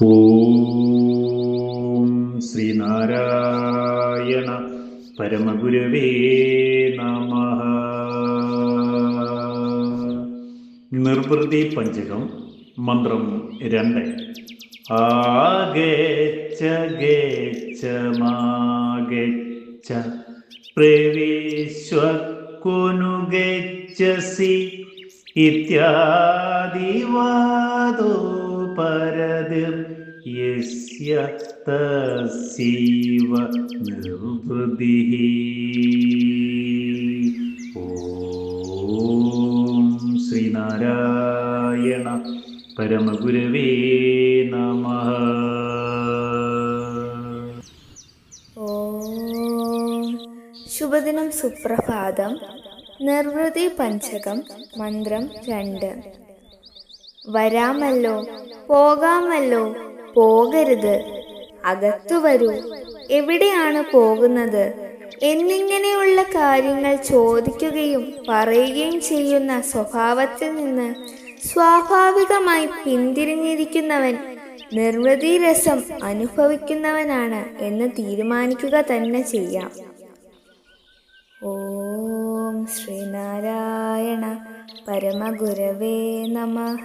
ഓം ശ്രീനാരായണ പരമഗുരവേ നമഃ. നിർവൃതി പഞ്ചകം മന്ത്രം 2. ആഗച്ഛ ഗച്ഛ മാഗച്ഛ പ്രവിശ്വക്കുനു ഗച്ഛസി ഇത്യാദി വാദോ പരതിർ യസ്യ തസ്സൈവ നിർവൃതിഃ. ഓം ശ്രീനാരായണ പരമഗുരവേ നമഃ. ഓം ശുഭദിനം, സുപ്രഭാതം. നിർവൃതി പഞ്ചകം മന്ത്രം 2. വരാമല്ലോ, പോകാമല്ലോ, പോകരുത്, അകത്തു വരൂ, എവിടെയാണ് പോകുന്നത് എന്നിങ്ങനെയുള്ള കാര്യങ്ങൾ ചോദിക്കുകയും പറയുകയും ചെയ്യുന്ന സ്വഭാവത്തിൽ നിന്ന് സ്വാഭാവികമായി പിന്തിരിഞ്ഞിരിക്കുന്നവൻ നിർവൃതി രസം അനുഭവിക്കുന്നവനാണ് എന്ന് തീരുമാനിക്കുക തന്നെ ചെയ്യാം. ഓം ശ്രീനാരായണ പരമഗുരവേ നമഃ.